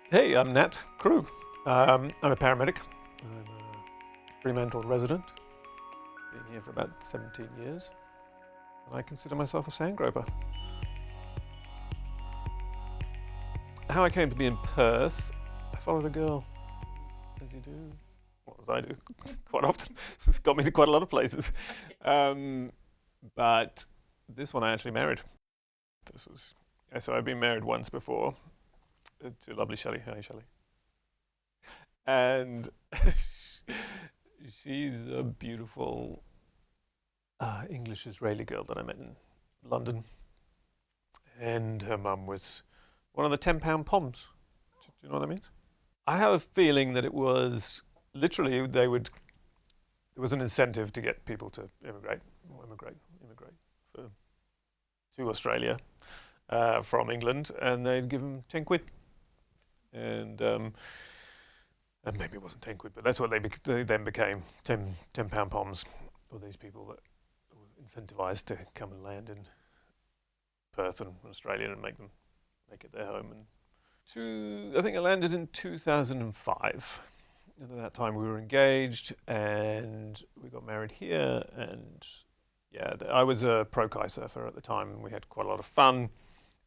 Hey, I'm Nat Crewe. I'm a paramedic. I'm a Fremantle resident. Been here for about 17 years. And I consider myself a sandgroper. How I came to be in Perth, I followed a girl, as you do. Well, as I do, quite often. It's got me to quite a lot of places. But this one I actually married. So I've been married once before to lovely Shelley. Hi, Shelley. And she's a beautiful English Israeli girl that I met in London. And her mum was one of the £10 poms. Do you know what that means? I have a feeling that it was literally there was an incentive to get people to immigrate for, to Australia from England, and they'd give them 10 quid. And maybe it wasn't 10 quid, but that's what they then became, £10 poms, or these people that were incentivised to come and land in Perth and Australia and make it their home. And I think I landed in 2005. And at that time we were engaged and we got married here. And yeah, I was a pro kite surfer at the time, and we had quite a lot of fun.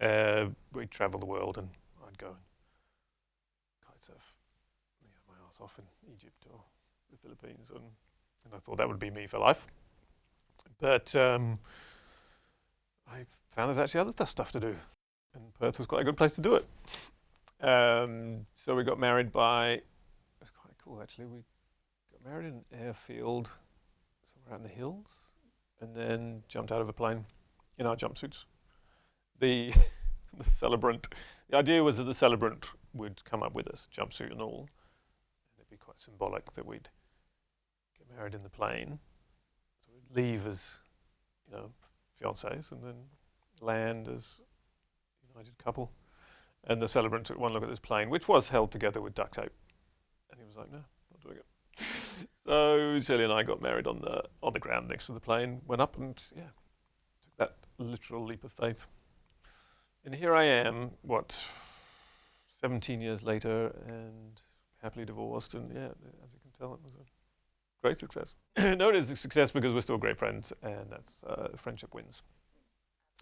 We'd travel the world, and I'd go and kite surf my ass off in Egypt or the Philippines, and I thought that would be me for life. But I found there's actually other stuff to do, and Perth was quite a good place to do it. So we got married it was quite cool actually. We got married in an airfield somewhere out in the hills, and then jumped out of a plane in our jumpsuits. The celebrant, the idea was that the celebrant would come up with us, jumpsuit and all. And it'd be quite symbolic that we'd get married in the plane. So we'd leave as, fiancés, and then land as a united couple. And the celebrant took one look at this plane, which was held together with duct tape. And he was like, no, not doing it. So Shelley and I got married on the ground next to the plane, went up and, took that literal leap of faith. And here I am, 17 years later, and happily divorced, and as you can tell, it was a great success. No, it is a success because we're still great friends, and that's friendship wins.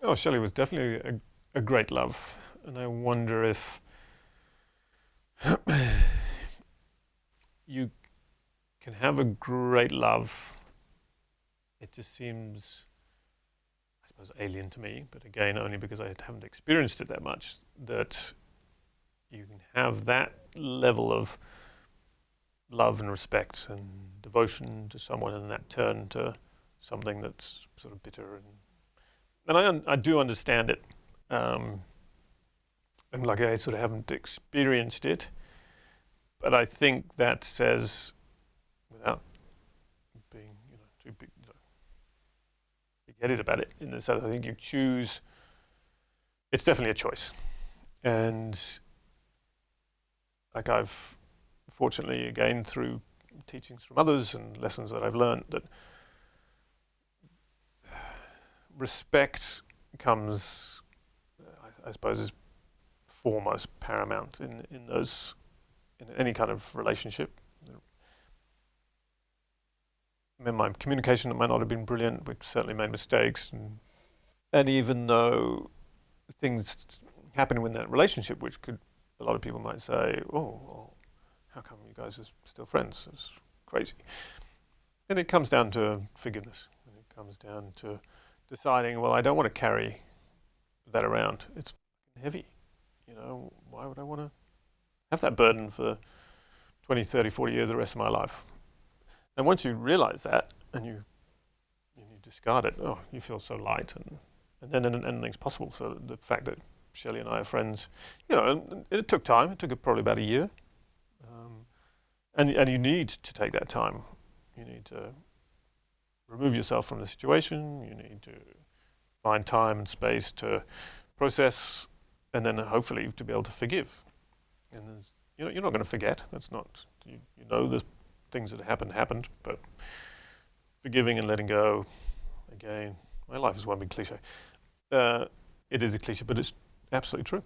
Oh, Shelley was definitely a great love, and I wonder if you can have a great love. It just seems, I suppose, alien to me, but again, only because I haven't experienced it that much, that you can have that level of love and respect and devotion to someone, and that turn to something that's sort of bitter. And I do understand it. And like I sort of haven't experienced it, but I think that says, without being too big-headed about it, in the sense I think you choose. It's definitely a choice, and like I've fortunately, again, through teachings from others and lessons that I've learned, that respect comes, I suppose, is foremost, paramount in any kind of relationship. I mean, my communication might not have been brilliant. We've certainly made mistakes, and even though things happen in that relationship, which a lot of people might say, oh, well, how come you guys are still friends? It's crazy. And it comes down to forgiveness. And it comes down to deciding, well, I don't want to carry that around. It's heavy. Why would I want to have that burden for 20, 30, 40 years, the rest of my life? And once you realize that, and you discard it, you feel so light, and then anything's possible. So the fact that Shelley and I are friends, and it took time. It took probably about a year. And you need to take that time. You need to remove yourself from the situation. You need to find time and space to process, and then hopefully to be able to forgive. And you're not going to forget. That's not, the things that happened, but forgiving and letting go, again, my life is one big cliche. It is a cliche, but it's absolutely true.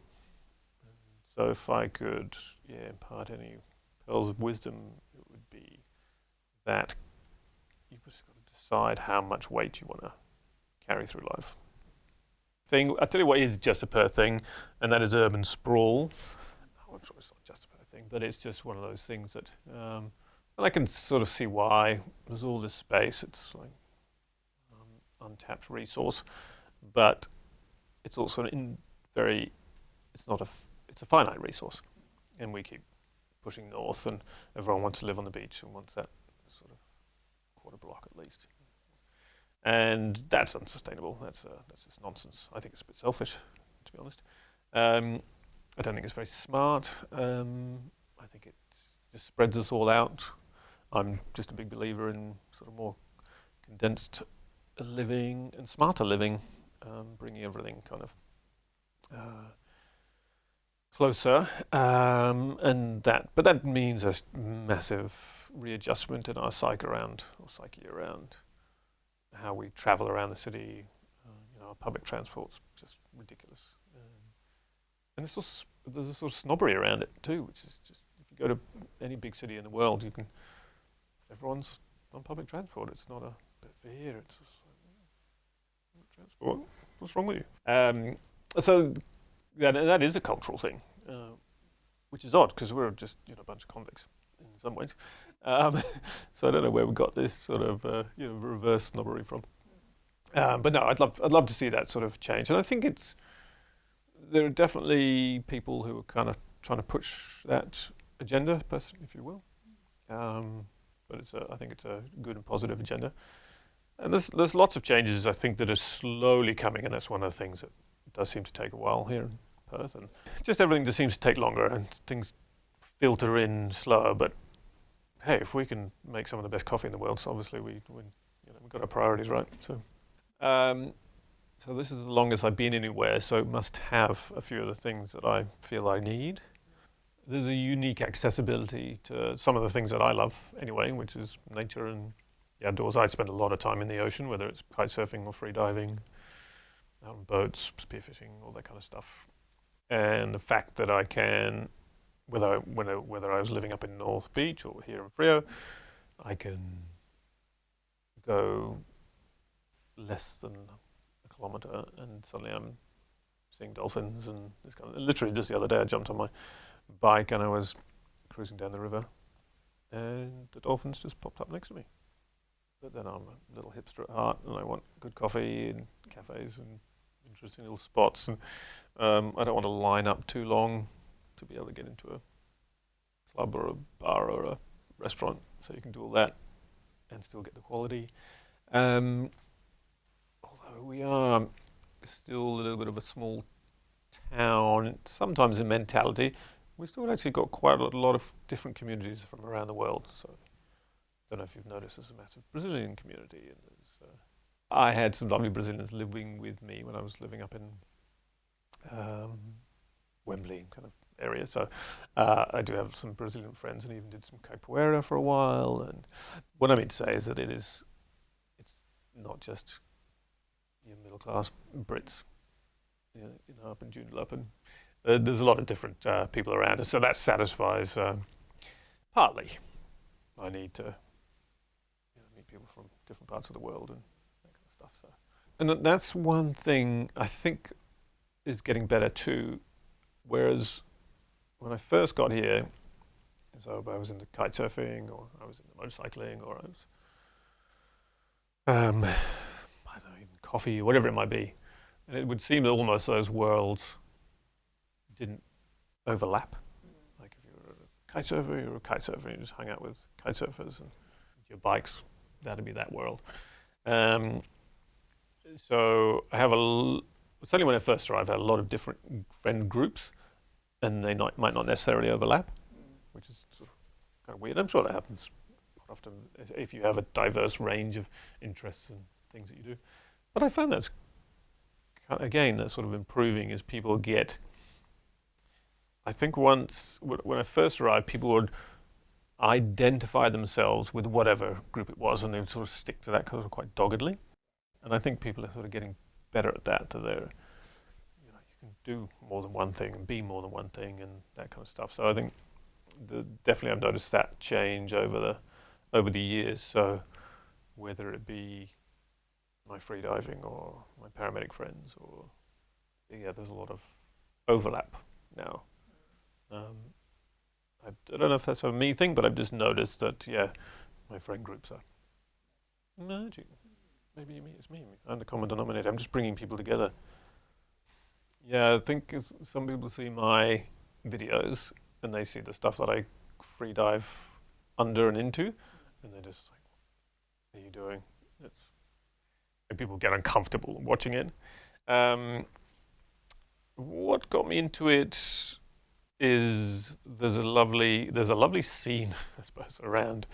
So if I could, impart any pearls of wisdom, it would be that you've just got to decide how much weight you want to carry through life. I tell you what is just a Perth thing, and that is urban sprawl. I'm sure it's not just a Perth thing, but it's just one of those things that, and I can sort of see why. There's all this space. It's like untapped resource, but it's also it's a finite resource, and we keep pushing north, and everyone wants to live on the beach and wants that sort of quarter block at least, and that's unsustainable. That's just nonsense. I think it's a bit selfish, to be honest. I don't think it's very smart. I think it just spreads us all out. I'm just a big believer in sort of more condensed living and smarter living, bringing everything kind of closer, but that means a massive readjustment in our psyche around how we travel around the city. Our public transport's just ridiculous, and there's a sort of snobbery around it too, which is just, if you go to any big city in the world, everyone's on public transport. It's not a bit for here. It's just like, transport. What's wrong with you? So that is a cultural thing, which is odd because we're just a bunch of convicts in some ways. So I don't know where we got this sort of reverse snobbery from. But no, I'd love to see that sort of change, and I think there are definitely people who are kind of trying to push that agenda, if you will. But I think it's a good and positive agenda. And there's lots of changes, I think, that are slowly coming, and that's one of the things that does seem to take a while here in Perth. And just everything just seems to take longer, and things filter in slower. But hey, if we can make some of the best coffee in the world, so obviously we've got our priorities right. So this is the longest I've been anywhere, so it must have a few of the things that I feel I need. There's a unique accessibility to some of the things that I love anyway, which is nature and the outdoors. I spend a lot of time in the ocean, whether it's kite surfing or free diving, out on boats, spearfishing, all that kind of stuff. And the fact that I can, whether I was living up in North Beach or here in Freo, I can go less than a kilometre and suddenly I'm seeing dolphins and this kind of. Literally just the other day I jumped on my bike and I was cruising down the river and the dolphins just popped up next to me. But then I'm a little hipster at heart and I want good coffee and cafes and interesting little spots, and I don't want to line up too long to be able to get into a club or a bar or a restaurant, so you can do all that and still get the quality. Although we are still a little bit of a small town, sometimes in mentality, we've still actually got quite a lot of different communities from around the world. So I don't know if you've noticed there's a massive Brazilian community. And I had some lovely Brazilians living with me when I was living up in Wembley kind of area. So I do have some Brazilian friends and even did some capoeira for a while. And what I mean to say is that it's not just your middle class Brits, up in Joondalup, and there's a lot of different people around us. So that satisfies partly my need to meet people from different parts of the world and that kind of stuff. So, and that's one thing I think is getting better too. Whereas when I first got here, so I was into kite surfing, or I was into motorcycling, or I was, I don't know, even coffee, or whatever it might be. And it would seem that almost those worlds didn't overlap. Like if you were a kite surfer, you were a kite surfer, and you just hung out with kite surfers, and your bikes, that'd be that world. So I have certainly when I first arrived, I had a lot of different friend groups, and they might not necessarily overlap, which is sort of kind of weird. I'm sure that happens quite often if you have a diverse range of interests and things that you do. But I found that's sort of improving as people get. I think when I first arrived, people would identify themselves with whatever group it was, and they would sort of stick to that quite doggedly. And I think people are sort of getting better at that. You do more than one thing and be more than one thing and that kind of stuff. So I think definitely I've noticed that change over the years. So whether it be my freediving or my paramedic friends, or there's a lot of overlap now. I don't know if that's a me thing, but I've just noticed that my friend groups are merging. Maybe it's me. I'm the common denominator. I'm just bringing people together. Yeah, I think some people see my videos and they see the stuff that I free dive under and into, and they're just like, "What are you doing?" And people get uncomfortable watching it. What got me into it is there's a lovely scene, I suppose, around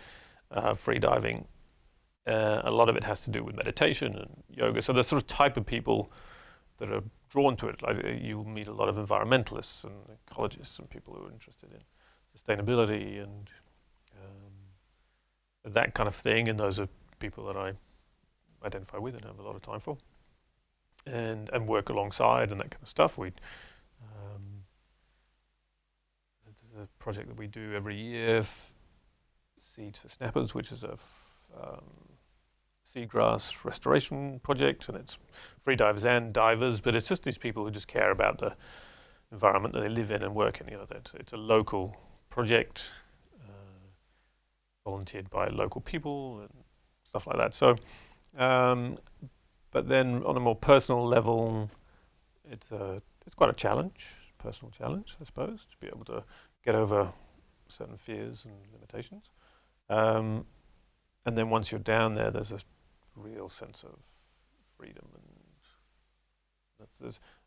free diving. A lot of it has to do with meditation and yoga. So the sort of type of people that are drawn to it, like you'll meet a lot of environmentalists and ecologists and people who are interested in sustainability and that kind of thing. And those are people that I identify with and have a lot of time for, and work alongside and that kind of stuff. There's a project that we do every year, Seeds for Snappers, which is a seagrass restoration project, and it's free divers and divers, but it's just these people who just care about the environment that they live in and work in. It's a local project, volunteered by local people and stuff like that. So, but then on a more personal level, it's quite a challenge, personal challenge, I suppose, to be able to get over certain fears and limitations. And then once you're down there, there's a real sense of freedom, and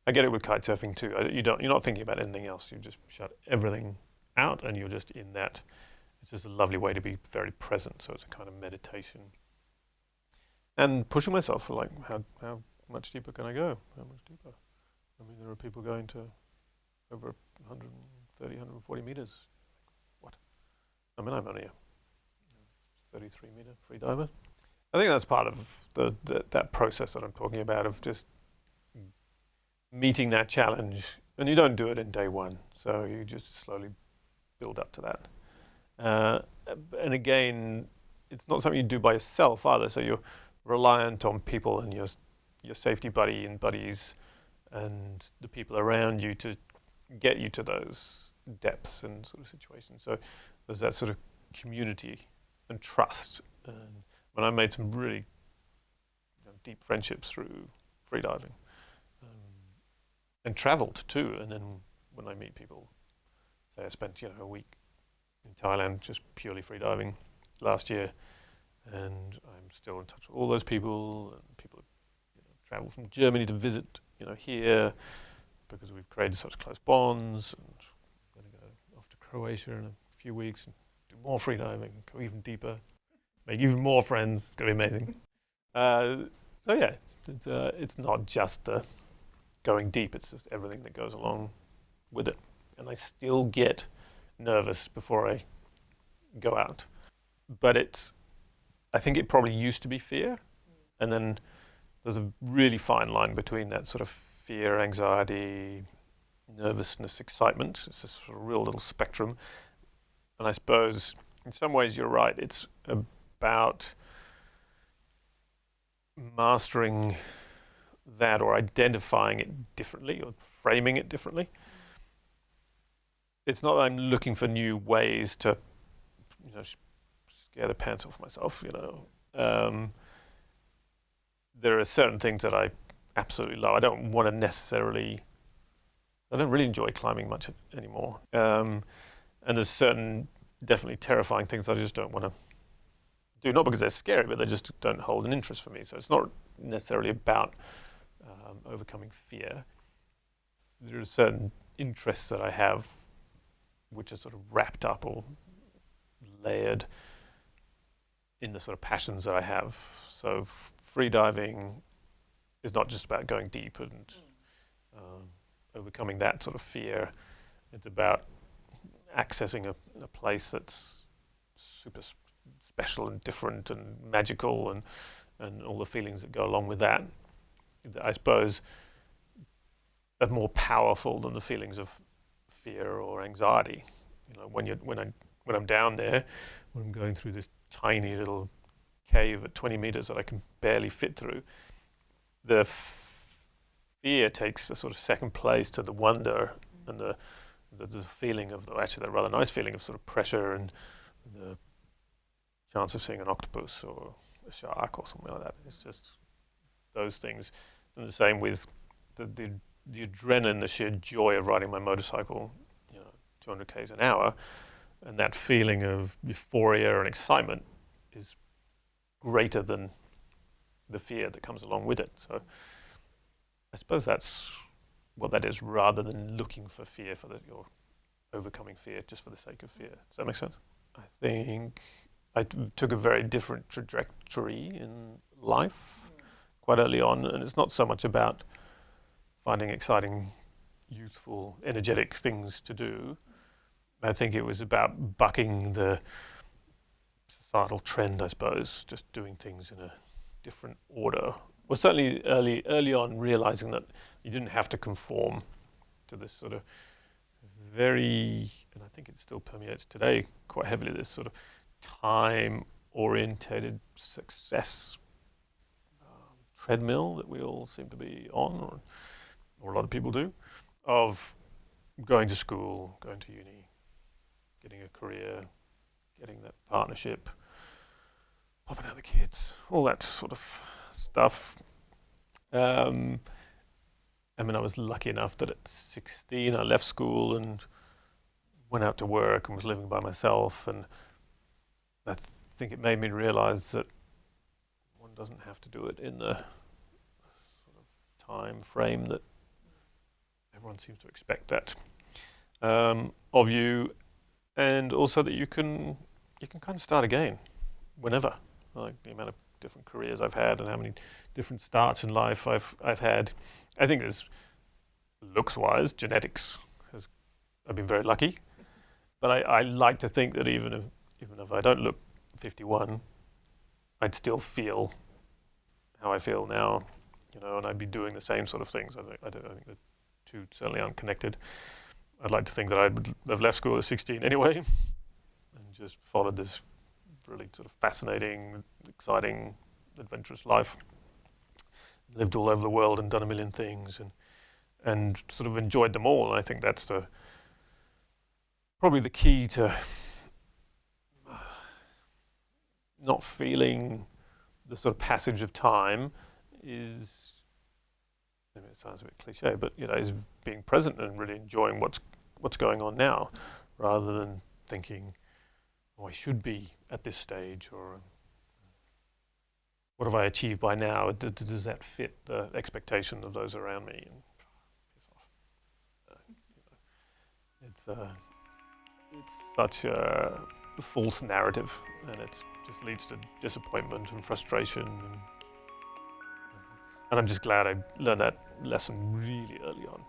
I get it with kite surfing too. You're not thinking about anything else. You just shut everything out, and you're just in that. It's just a lovely way to be very present. So it's a kind of meditation, and pushing myself for like how much deeper can I go? How much deeper? I mean, there are people going to over 130, 140 meters. What? I mean, I'm only a 33-meter free diver. I think that's part of that process that I'm talking about, of just meeting that challenge. And you don't do it in day one, so you just slowly build up to that. And again, it's not something you do by yourself either, so you're reliant on people and your safety buddy and buddies and the people around you to get you to those depths and sort of situations. So there's that sort of community and trust. And when I made some really deep friendships through freediving, and travelled too. And then when I meet people, say I spent a week in Thailand just purely freediving last year, and I'm still in touch with all those people, and people travel from Germany to visit here because we've created such close bonds. And I'm going to go off to Croatia in a few weeks and do more freediving, go even deeper, make even more friends. It's going to be amazing. So yeah, it's not just the going deep, it's just everything that goes along with it. And I still get nervous before I go out. But I think it probably used to be fear. And then there's a really fine line between that sort of fear, anxiety, nervousness, excitement. It's a sort of real little spectrum. And I suppose in some ways you're right. It's about mastering that, or identifying it differently, or framing it differently. It's not that I'm looking for new ways to, scare the pants off myself. There are certain things that I absolutely love. I don't really enjoy climbing much anymore. And there's certain definitely terrifying things that I just don't want to do, not because they're scary, but they just don't hold an interest for me. So it's not necessarily about overcoming fear. There are certain interests that I have which are sort of wrapped up or layered in the sort of passions that I have. So freediving is not just about going deep and overcoming that sort of fear. It's about accessing a place that's super special and different and magical, and all the feelings that go along with that. I suppose are more powerful than the feelings of fear or anxiety. When I'm down there, when I'm going through this tiny little cave at 20 meters that I can barely fit through, the fear takes a sort of second place to the wonder and the feeling of, actually that rather nice feeling of sort of pressure and the chance of seeing an octopus or a shark or something like that. It's just those things. And the same with the adrenaline, the sheer joy of riding my motorcycle, 200 k's an hour, and that feeling of euphoria and excitement is greater than the fear that comes along with it. So I suppose that's what that is, rather than looking for fear or overcoming fear just for the sake of fear. Does that make sense? I think I took a very different trajectory in life quite early on, and it's not so much about finding exciting, youthful, energetic things to do. I think it was about bucking the societal trend, I suppose, just doing things in a different order. Well, certainly early on, realizing that you didn't have to conform to this sort of very, and I think it still permeates today quite heavily, this sort of time-orientated success treadmill that we all seem to be on, or a lot of people do, of going to school, going to uni, getting a career, getting that partnership, popping out the kids, all that sort of stuff. I was lucky enough that at 16 I left school and went out to work and was living by myself, and I think it made me realize that one doesn't have to do it in the sort of time frame that everyone seems to expect that of you, and also that you can kind of start again whenever. Like the amount of different careers I've had and how many different starts in life I've had. I think there's, looks-wise, genetics I've been very lucky, but I like to think that even if I don't look 51, I'd still feel how I feel now, and I'd be doing the same sort of things. I think the two certainly aren't connected. I'd like to think that I would have left school at 16 anyway, and just followed this really sort of fascinating, exciting, adventurous life. Lived all over the world and done a million things, and sort of enjoyed them all. And I think that's probably the key to not feeling the sort of passage of time is, it sounds a bit cliche, but is being present and really enjoying what's going on now, rather than thinking, oh, I should be at this stage, or what have I achieved by now? Does that fit the expectation of those around me? And piss off. It's such a false narrative, and it just leads to disappointment and frustration. And I'm just glad I learned that lesson really early on.